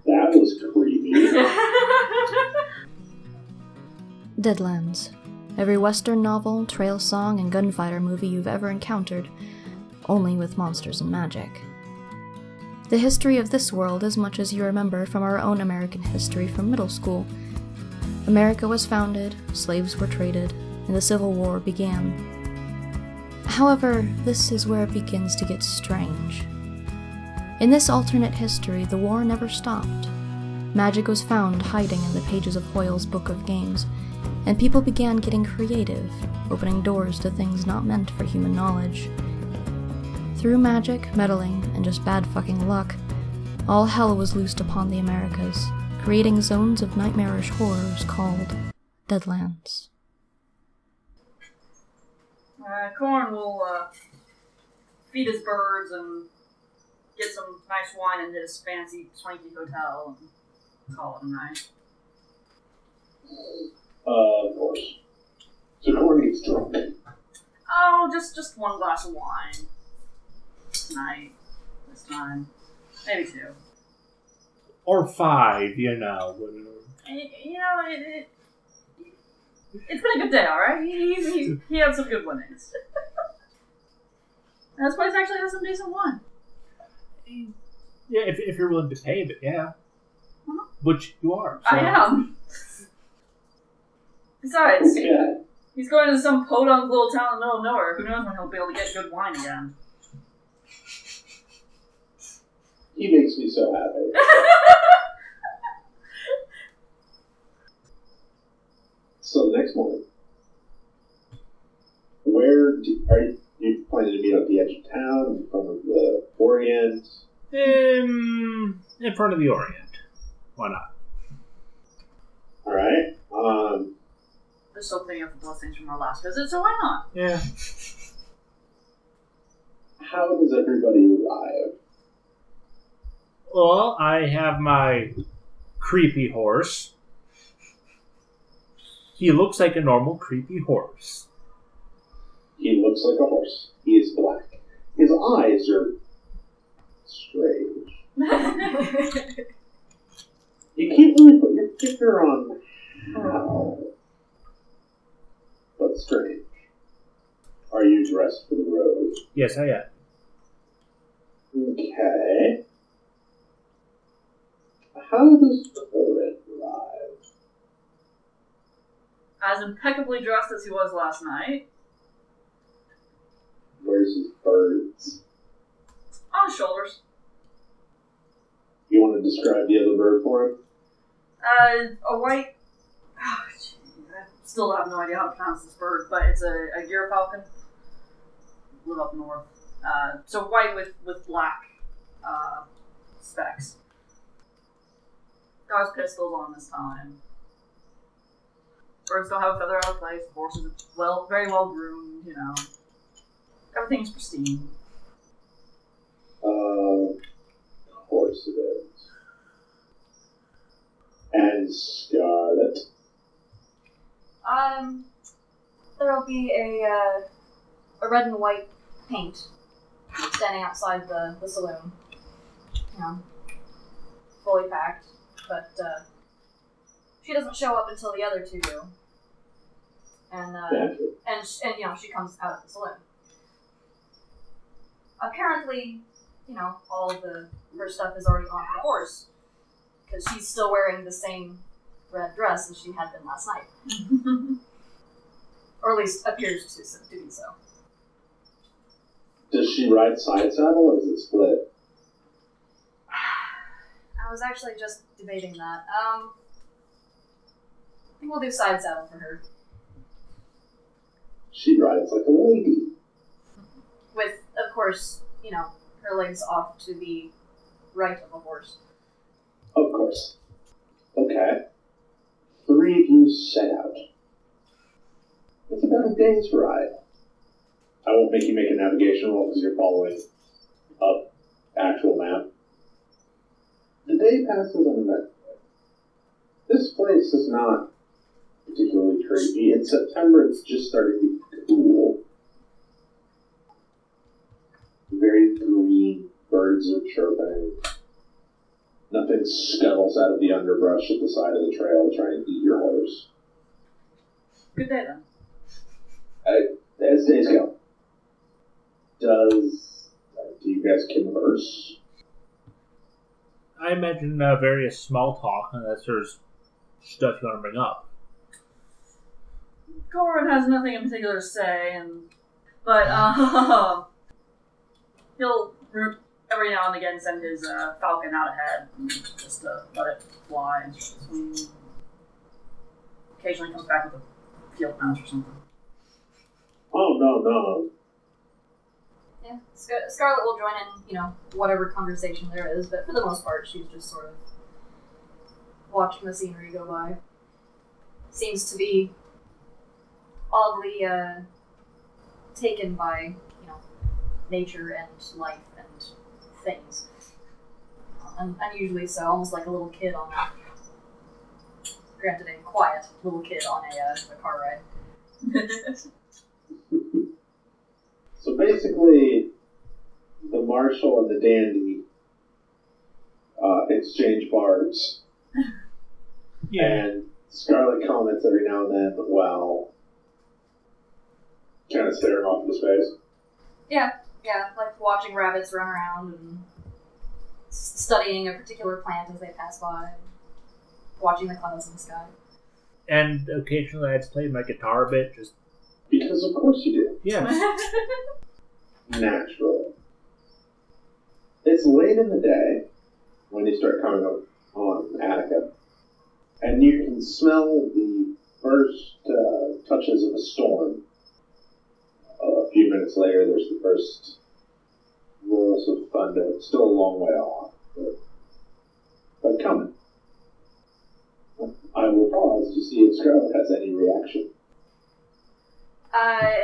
That was creepy. Deadlands. Every Western novel, trail song, and gunfighter movie you've ever encountered, only with monsters and magic. The history of this world as much as you remember from our own American history from middle school. America was founded, slaves were traded, and the Civil War began. However, this is where it begins to get strange. In this alternate history, the war never stopped. Magic was found hiding in the pages of Hoyle's Book of Games, and people began getting creative, opening doors to things not meant for human knowledge. Through magic, meddling, and just bad fucking luck, all hell was loosed upon the Americas, creating zones of nightmarish horrors called Deadlands. Corn will feed his birds and get some nice wine in his fancy, swanky hotel and call it a night. Of course. So Corn gets drunk. Oh, just one glass of wine. Tonight. This time. Maybe 2. Or 5, you know. You know, it's been a good day, alright? He had some good winnings. This place actually has some decent wine. Yeah, if you're willing to pay, but yeah. Uh-huh. Which you are. So. I am. Besides, Okay. he's going to some podunk little town in the middle of nowhere. Who knows when he'll be able to get good wine again. He makes me so happy. So the next morning, are you planning to meet at the edge of town, in front of the Orient? In front of the Orient. Why not? Alright. They're still cleaning up the blessings from our last visit, so why not? Yeah. How does everybody arrive? Well, I have my creepy horse. He looks like a normal creepy horse. He looks like a horse. He is black. His eyes are strange. You can't really put your finger on how, but strange. Are you dressed for the road? Yes, I am. Okay. How does Corin arrive? As impeccably dressed as he was last night. Where's his birds? On his shoulders. You want to describe the other bird for him? A white... Oh, gee, I still have no idea how to pronounce this bird, but it's a gyrfalcon. Live up north. So white with black specks. Got his pistols on this time. Birds don't have a feather out of place. The horse is very well groomed, you know. Everything's pristine. Of course it is. And Scarlett. There'll be a red and white paint standing outside the saloon. You know, fully packed, but she doesn't show up until the other two do. And you know, she comes out of the saloon. Apparently, you know, all of her stuff is already on her horse, because she's still wearing the same red dress as she had been last night. Or at least appears to be so. Does she ride side saddle or is it split? I was actually just debating that. I think we'll do side saddle for her. She rides like a lady. With, of course, you know, her legs off to the right of a horse. Of course. Okay. 3 of you set out. It's about a day's ride. I won't make you make a navigation roll because you're following up actual map. The day passes uneventfully. This place is not particularly creepy. In September, it's just starting to be cool. Very green, birds are chirping. Nothing scuttles out of the underbrush at the side of the trail to try and eat your horse. Good day then. As days go. Do you guys converse? I imagine various small talk, unless there's stuff you want to bring up. Corin has nothing in particular to say, but he'll every now and again send his falcon out ahead, just to let it fly and swing. Occasionally comes back with a field mouse or something. Oh, no. Yeah, Scarlett will join in, whatever conversation there is, but for the most part, she's just sort of watching the scenery go by. Seems to be oddly taken by, nature and life and things. Unusually so, almost like a little kid on granted a quiet little kid on a car ride. So basically, the marshal and the dandy exchange barbs. Yeah. And Scarlett comments every now and then while kind of staring off into space. Yeah, like watching rabbits run around and studying a particular plant as they pass by, watching the clouds in the sky. And occasionally I'd play my guitar a bit, just... Because of course you do. Yeah. Naturally. It's late in the day when you start coming up on Attica, and you can smell the first touches of a storm. A few minutes later, there's the first rolls of thunder. It's still a long way off, but coming. I will pause to see if Scarlett has any reaction.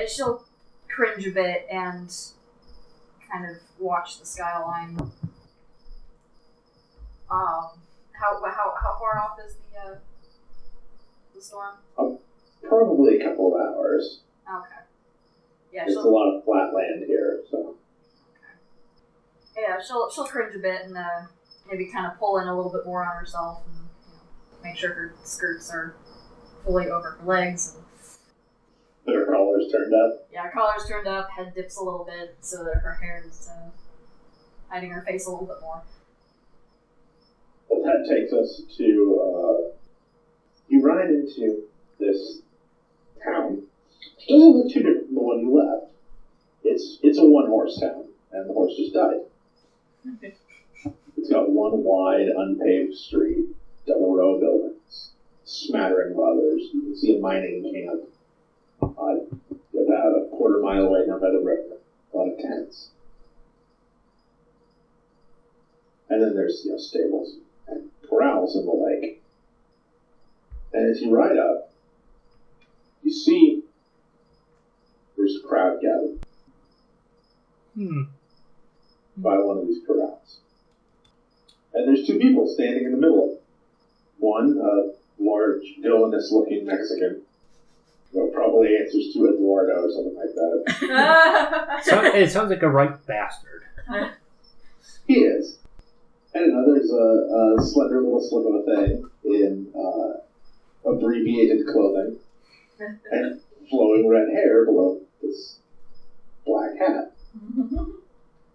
She'll cringe a bit and kind of watch the skyline. How far off is the storm? Probably a couple of hours. Okay. Yeah, It's a lot of flat land here, so. Okay. Yeah, she'll cringe a bit and maybe kind of pull in a little bit more on herself and make sure her skirts are fully over her legs. And Her collar's turned up. yeah, collar's turned up, head dips a little bit so that her hair is hiding her face a little bit more. Well, that takes us to, you ride into this town. It doesn't look too different from the one you left. It's a one-horse town, and the horse just died. It's got one wide, unpaved street, double row of buildings, smattering of others. You can see a mining camp about a quarter mile away down by the river. A lot of tents. And then there's stables and corrals in the lake. And as you ride up, you see there's a crowd gathered by one of these corrals. And there's two people standing in the middle of it. One, a large, villainous-looking Mexican, who probably answers to Eduardo or something like that. It sounds like a right bastard. He is. And another's a slender little slip of a thing in abbreviated clothing and flowing red hair below this black hat.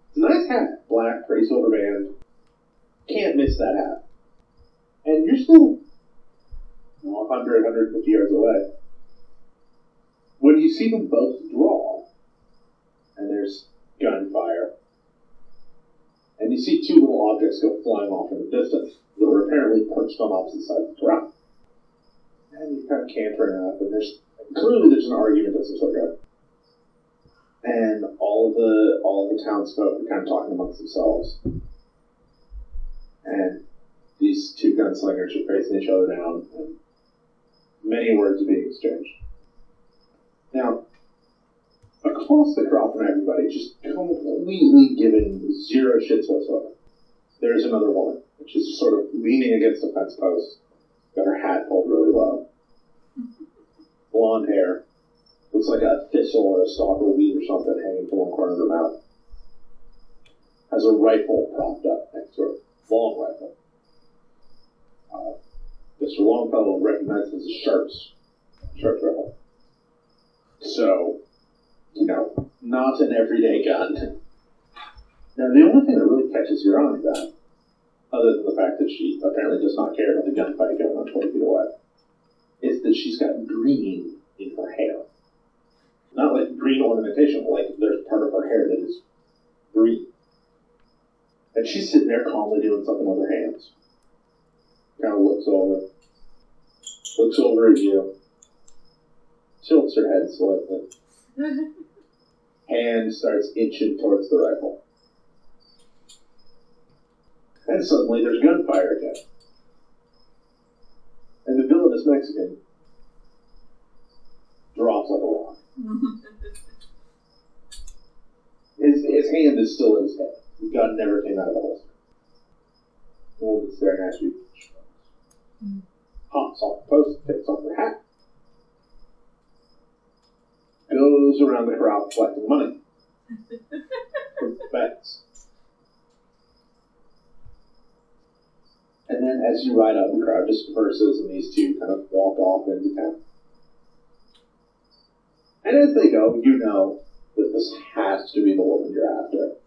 It's a nice hat. Black, pretty silver band. Can't miss that hat. And you're still 100, 150 yards away. When you see them both draw, and there's gunfire, and you see two little objects go flying off in the distance that were apparently perched on opposite sides of the ground. And you're kind of cantering up, and there's an argument of some sort going. And all the townsfolk are kind of talking amongst themselves. And these two gunslingers are facing each other down, and many words are being exchanged. Now, across the crowd from everybody, just completely giving zero shits whatsoever, there's another woman. She's sort of leaning against a fence post, got her hat pulled really low. Blonde hair. Looks like a thistle or a stalk of wheat or something hanging from one corner of her mouth. Has a rifle propped up next to her. Long rifle. Mr. Longfellow recognized as a sharps rifle. So, not an everyday gun. Now, the only thing that really catches your eye about it, other than the fact that she apparently does not care about the gunfight going on 20 feet away, is that she's got green in her hair. Not like green ornamentation, but like there's part of her hair that is green. And she's sitting there calmly doing something with her hands. Kind of looks over at you, tilts her head slightly, and starts inching towards the rifle. And suddenly there's gunfire again. And the villainous Mexican drops like a rock. His hand is still in his head. The gun never came out of the holster. The woman staring at you. Hops off the post, takes off her hat. Goes around the crowd collecting money. For bets. And then as you ride out, the crowd disperses and these two kind of walk off into town. And as they go, you know that this has to be the woman you're after.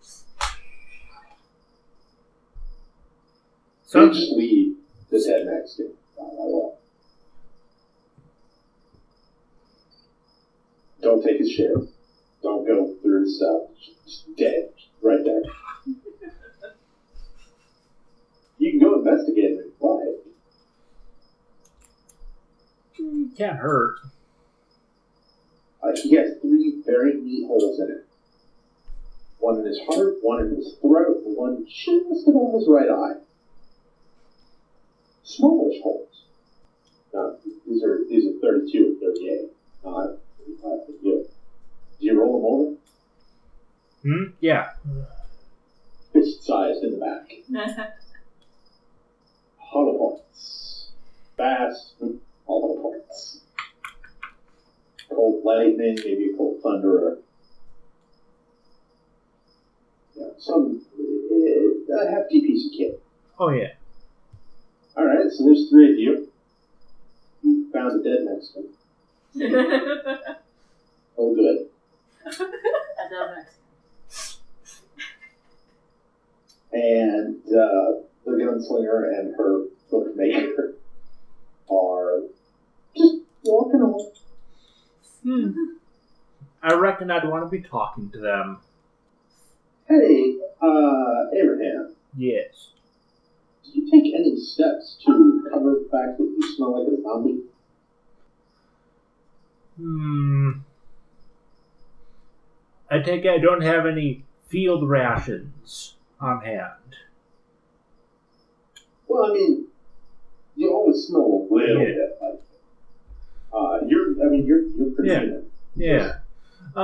So just leave the dead Mexican. Don't take his share. Don't go through his stuff. Just dead. Right there. You can go investigate him if you like. Can't hurt. He has 3 very neat holes in it. One in his heart, one in his throat, and one just above his right eye. Smallish holes. These are 32 and 38. Not 35 for you. Do you roll them over? Yeah. Fist-sized in the back. Hollow points. Fast, hollow points. Cold lightning, maybe a cold thunder. A hefty piece of kit. Oh, yeah. Alright, so there's 3 of you. You found a dead Mexican. Oh, good. A dead Mexican. And the gunslinger and her bookmaker are just walking on. I reckon I'd want to be talking to them. Hey, Abraham. Yes. Did you take any steps to cover the fact that you smell like a zombie? I take it I don't have any field rations on hand. Well, I mean, you always smell a little bit like you're pretty good. Yeah. I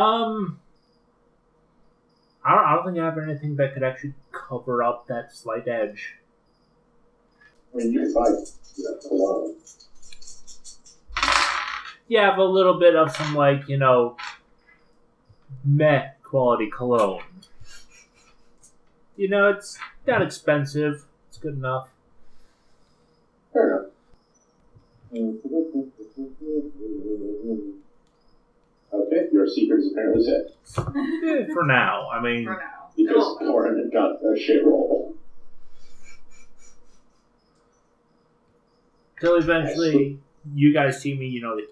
don't think I have anything that could actually cover up that slight edge. I mean, you can buy cologne. Yeah, I have a little bit of some, meh quality cologne. It's not expensive. It's good enough. Fair enough. Okay, your secret is apparently safe. For now. I mean... For now. Because Corin had got a shit roll. Till eventually you guys see me,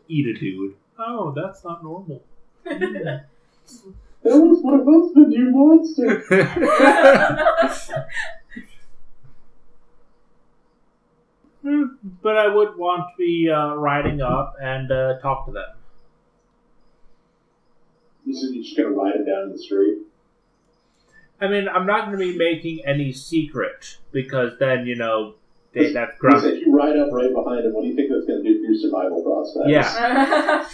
eat a dude. Oh, that's not normal. That was my husband, you monster! But I would want to be riding up and talk to them. You said you're just going to ride him down the street? I mean, I'm not going to be making any secret, because then, they'd have You said you ride up right behind him. What do you think that's going to do for your survival prospects? Yeah.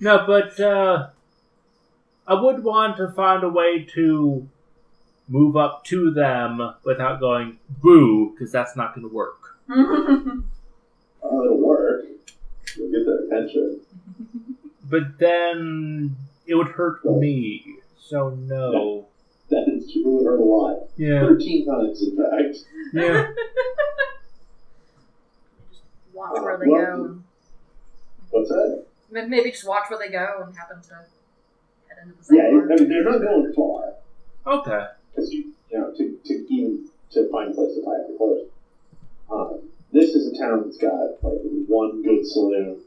No, but I would want to find a way to move up to them without going boo, because that's not going to work. Oh, it'll work. You'll get their attention. But then it would hurt me, so no. That is true. It would hurt a lot. Yeah. 13 times, in fact. Yeah. watch where they go. And What's that? maybe just watch where they go and happen to head into the same Yeah, part. I mean, they're not going far. Okay. Because to find a place to kayak your horse. This is a town that's got like one good saloon,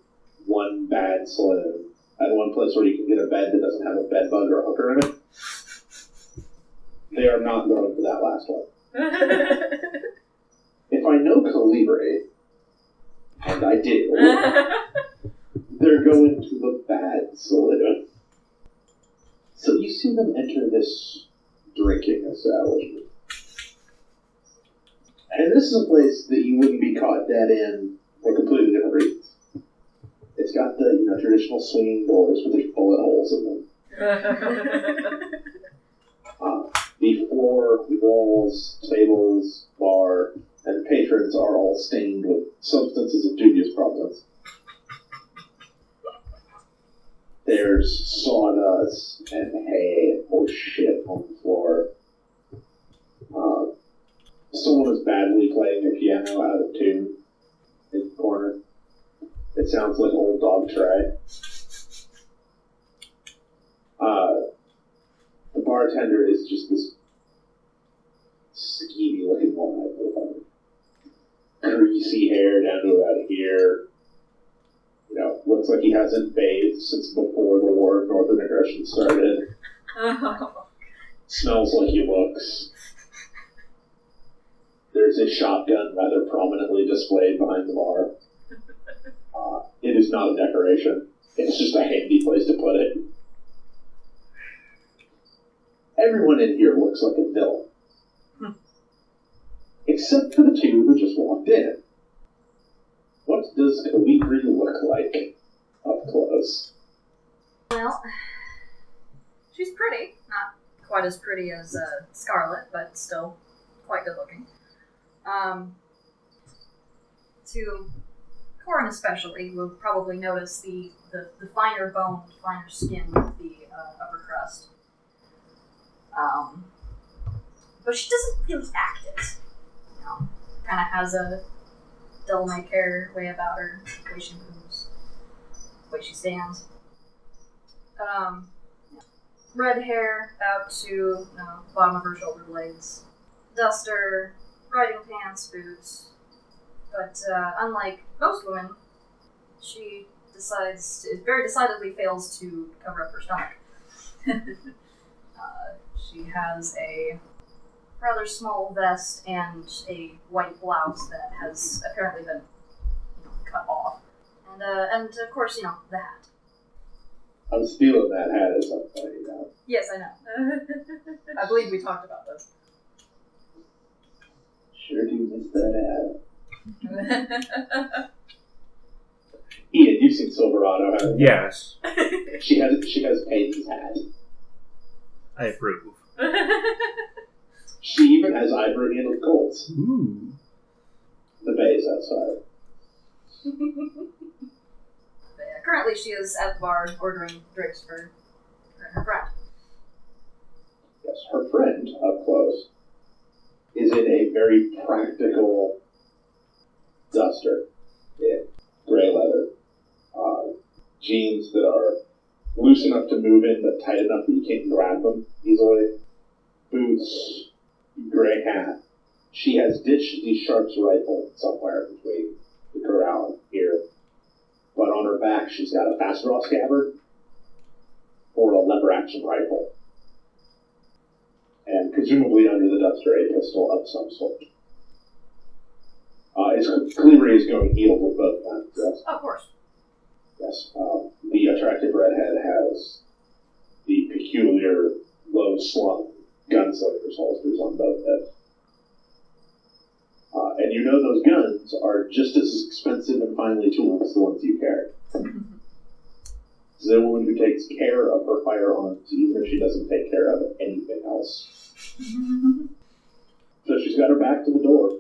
one bad saloon, and one place where you can get a bed that doesn't have a bed bug or a hooker in it. They are not going for that last one. If I know Calibri, and I do, they're going to the bad saloon. So you see them enter this drinking establishment. And this is a place that you wouldn't be caught dead in for completely different reasons. It's got the traditional swinging doors with there's bullet holes in them. The floor, walls, tables, bar, and patrons are all stained with substances of dubious provenance. There's sawdust and hay and horse shit on the floor. Someone is badly playing a piano out of tune in the corner. It sounds like old dog tray. The bartender is just this skeevy looking one-eyed motherfucker. Greasy hair down to about here. Looks like he hasn't bathed since before the War of Northern Aggression started. Smells like he looks. There's a shotgun rather prominently displayed behind the bar. It is not a decoration. It's just a handy place to put it. Everyone in here looks like a villain. Except for the two who just walked in. What does Calibri look like up close? Well, she's pretty. Not quite as pretty as Scarlett, but still quite good looking. To Corin especially, will probably notice the finer boned, finer skin of the upper crust. But she doesn't really act it. Kind of has a devil-may-care way about her, the way she moves, the way she stands. Red hair out to bottom of her shoulder blades. Duster, riding pants, boots. But unlike most women, she very decidedly fails to cover up her stomach. She has a rather small vest and a white blouse that has apparently been cut off. And of course, the hat. I'm stealing that hat at some point, Yes, I know. I believe we talked about this. Sure do miss that hat. Ian, you've seen Silverado, haven't you? Yes. She has Peyton's hat. I approve. She even has ivory-handled Colts. Ooh. The bay's outside. But yeah, currently she is at the bar ordering drinks for her friend. Yes, her friend, up close, is in a very practical duster in gray leather. Jeans that are loose enough to move in, but tight enough that you can't grab them easily. Boots, gray hat. She has ditched the Sharp's rifle somewhere between the corral and here. But on her back, she's got a fast draw scabbard or a lever action rifle. And presumably under the duster, a pistol of some sort. Calibri is going healed with both guns, yes? Of course. Yes. The attractive redhead has the peculiar low-slung gunslinger's holsters on both heads. And those guns are just as expensive and finely tooled as the ones you carry. This is a woman who takes care of her firearms even if she doesn't take care of anything else. So she's got her back to the door.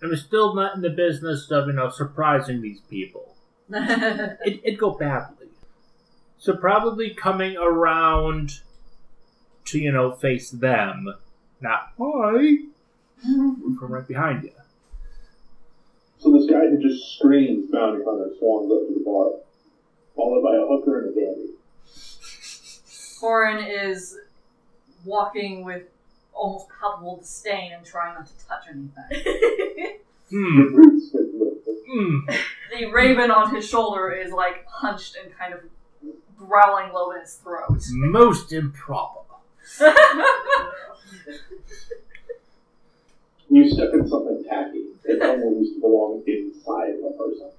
I'm still not in the business of, surprising these people. It'd go badly. So probably coming around to, face them. Not, hi, from right behind you. guy who just screams bounty hunter swans up to the bar, followed by a hooker and a dandy. Corin is walking with almost palpable disdain and trying not to touch anything. The raven on his shoulder is like hunched and kind of growling low in its throat. Most improper. You step in something tacky. It almost used to belong inside a person.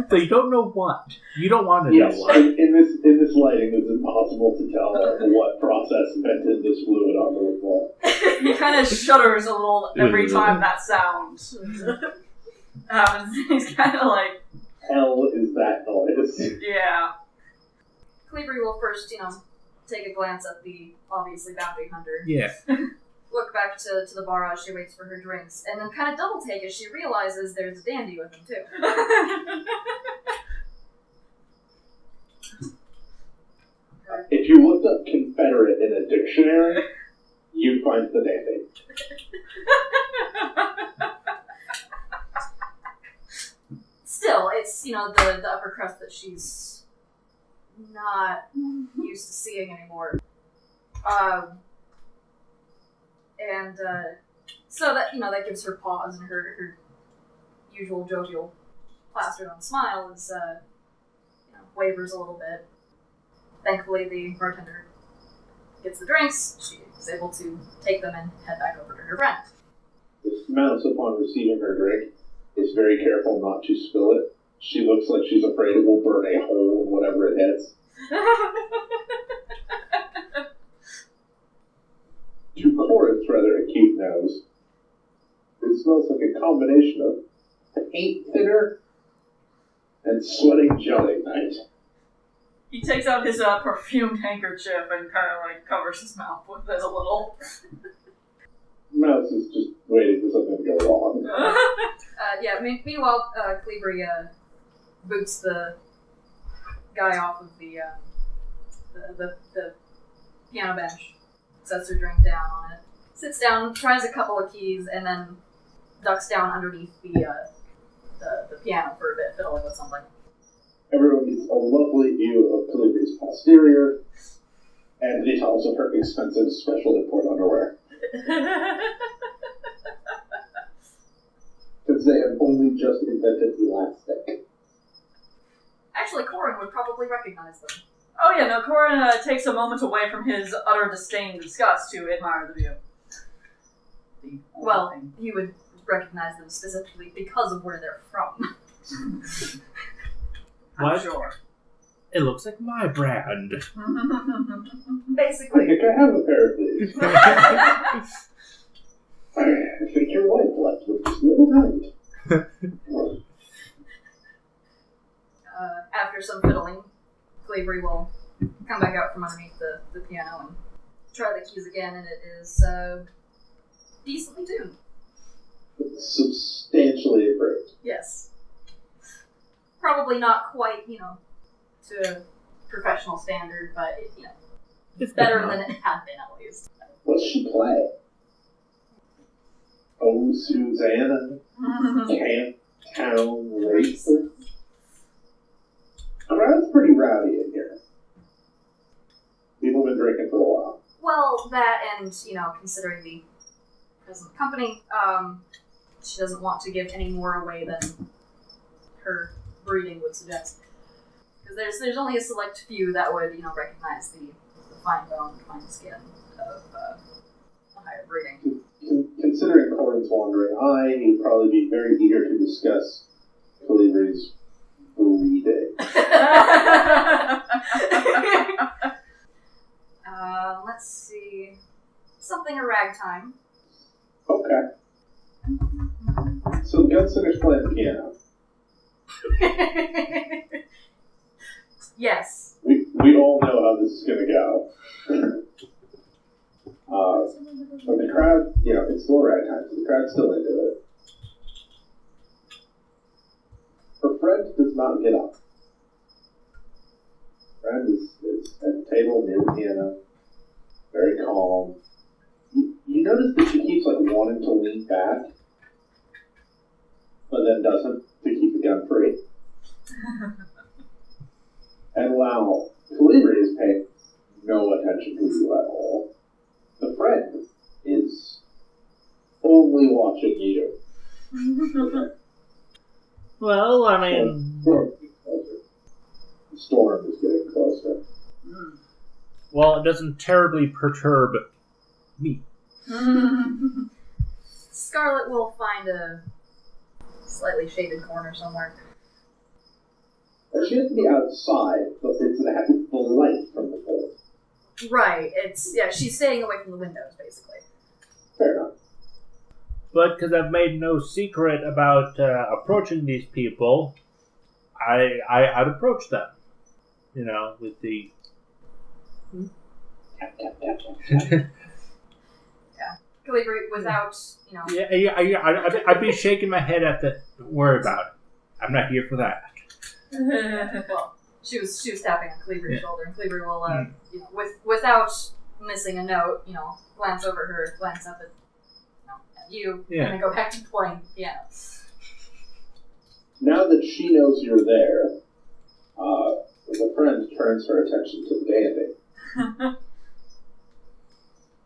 So you don't know what. You don't want to Yes, know what. in this lighting, it's impossible to tell what process vented this fluid onto the wall. He kind of shudders a little every time that sound happens. He's kind of like, Hell is that noise? yeah. Cleavery will first, take a glance at the obviously bounty hunter. Yeah. Look back to the bar as she waits for her drinks, and then kind of double take as she realizes there's a dandy with him too. If you looked up Confederate in a dictionary, you'd find the dandy. Still, it's, the upper crust that she's not used to seeing anymore. So that, that gives her pause, and her usual jovial, plastered-on smile is, wavers a little bit. Thankfully, the bartender gets the drinks. She's able to take them and head back over to her friend. Mouse, upon receiving her drink, is very careful not to spill it. She looks like she's afraid it will burn a hole in whatever it hits. To Corin's rather acute nose, it smells like a combination of paint thinner and sweating jelly night. He takes out his perfumed handkerchief and kind of covers his mouth with it a little. Mouse is just waiting for something to go wrong. Meanwhile, Cleavery boots the guy off of the piano bench, sets her drink down on it, sits down, tries a couple of keys, and then ducks down underneath the piano for a bit, fiddling with something. Everyone gets a lovely view of Calibri's posterior and details of her expensive special import underwear. Since they have only just invented elastic. Actually, Corin would probably recognize them. Oh yeah, no, Corin takes a moment away from his utter disdain and disgust to admire the view. He would recognize them specifically because of where they're from. I'm sure. It looks like my brand. I Basically. think I have a pair of these. I think your wife left with this little night. After some fiddling, Cleavery will come back out from underneath the piano and try the keys again, and it is decently tuned. Substantially improved. Yes. Probably not quite, to a professional standard, but it's better than it had been at least. What's she play? Oh, Susanna, Camp Town Racer. Crowd's pretty rowdy in here. People have been drinking for a while. Well, that and, considering the present company, she doesn't want to give any more away than her breeding would suggest. Because there's only a select few that would, recognize the fine bone, fine skin of a higher breeding. Considering Corin's wandering eye, he'd probably be very eager to discuss Calibri's breeding. Let's see. Something a ragtime. Okay. So the gunslinger's playing the piano. Yes. We all know how this is going to go. But the crowd, it's still ragtime, so the crowd's still into it. Her friend does not get up. Friend is at the table near the piano, very calm. You notice that she keeps wanting to lean back, but then doesn't. And while Calibri is paying no attention to you at all, the friend is only watching you. Okay. Well, I mean... The storm is getting closer. Well, it doesn't terribly perturb me. Scarlett will find a slightly shaded corner somewhere. She has to be outside, but it's the light from the cold. Right, she's staying away from the windows, basically. Fair enough. But because I've made no secret about approaching these people, I'd approach them. You know, with the... Tap, tap, tap, tap, tap. Calibri, without, I'd be shaking my head at the... Don't worry about it. I'm not here for that. Well, she was tapping on Cleaver's shoulder, and Cleaver will, without missing a note, glance over her, glance up at you, and then go back to playing piano. Now that she knows you're there, the friend turns her attention to the dandy.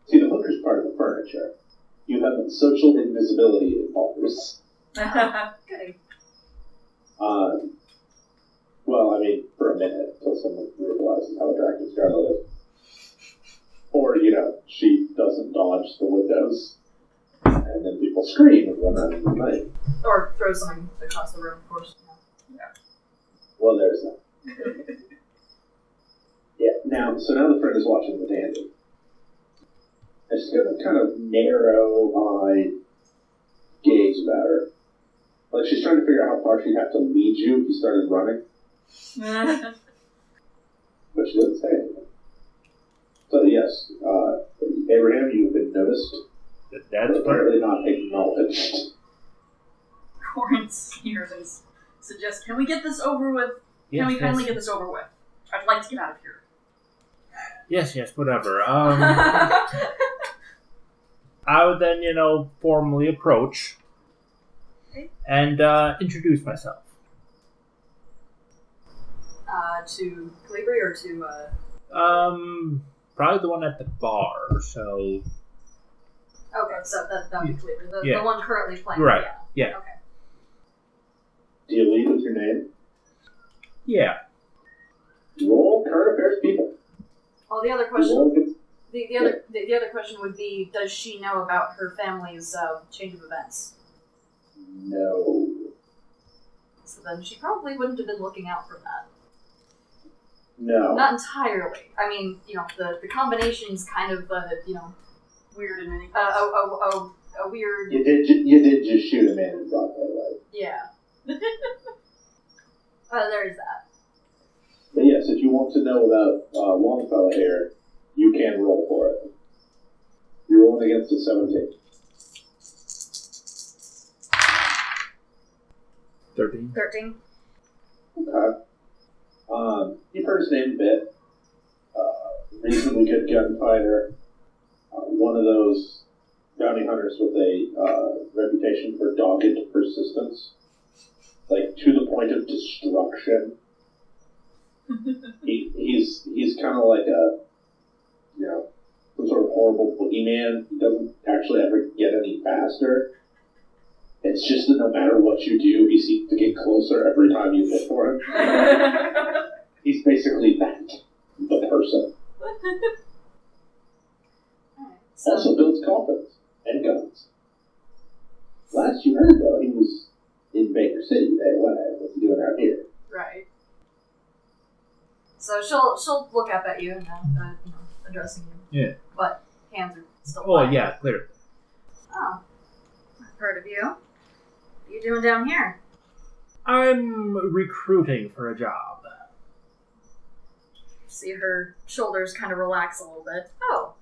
See, the hooker's part of the furniture. You have social invisibility in ballers. Goody. Well, I mean, for a minute, until someone realizes how attractive Scarlett is. Or, she doesn't dodge the windows. And then people scream and run out of the night. Or throw something across the room, of course. Yeah. Well, there's that. Yeah, so now the friend is watching the dandy. And she's got a kind of narrow-eyed gaze about her. Like she's trying to figure out how far she'd have to lead you if you started running. But she doesn't say anything. So yes, Abraham, you've been noticed. That's apparently not acknowledged. Corin sneers and suggests, can we get this over with? Can we kindly get this over with? I'd like to get out of here. Yes, whatever. I would then, formally approach and introduce myself. To Calibri or to, probably the one at the bar, so... Okay, so that would be Calibri. The one currently playing. Right, yeah. Okay. Do you lead with your name? Yeah. Roll current affairs people. Well, the other question... The other question would be, does she know about her family's change of events? No. So then she probably wouldn't have been looking out for that. No. Not entirely. I mean, the combination's kind of, Weird in many a weird... You did just shoot a man in broad daylight. Yeah. There's that. But yes, if you want to know about Longfellow here, you can roll for it. You're rolling against a 17. 13. Okay. You've heard his name a bit. Reasonably good gunfighter. One of those bounty hunters with a reputation for dogged persistence. Like, to the point of destruction. He's kind of like a, some sort of horrible boogeyman. He doesn't actually ever get any faster. It's just that no matter what you do, he seems to get closer every time you look for him. He's basically that, the person. So, also builds coffins and guns. Last you heard, though, he was in Baker City. Hey, what's he doing out here? right. So she'll look up at you and addressing you. Yeah. But hands are still Oh, flying. yeah, clear. Oh, I've heard of you. What are you doing down here? I'm recruiting for a job. See her shoulders kind of relax a little bit. Oh,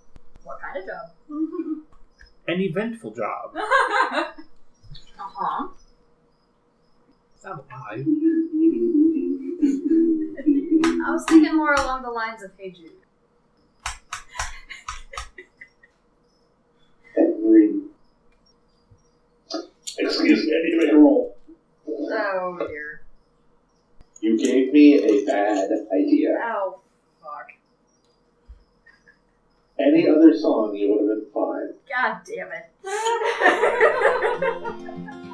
what kind of job? An eventful job. Uh-huh. It's not a lie. I was thinking more along the lines of Hey Jude. Excuse me, I need to make a roll. Oh dear. You gave gave me a bad idea. Ow. Fuck. Any other song, you would have been fine. God damn it.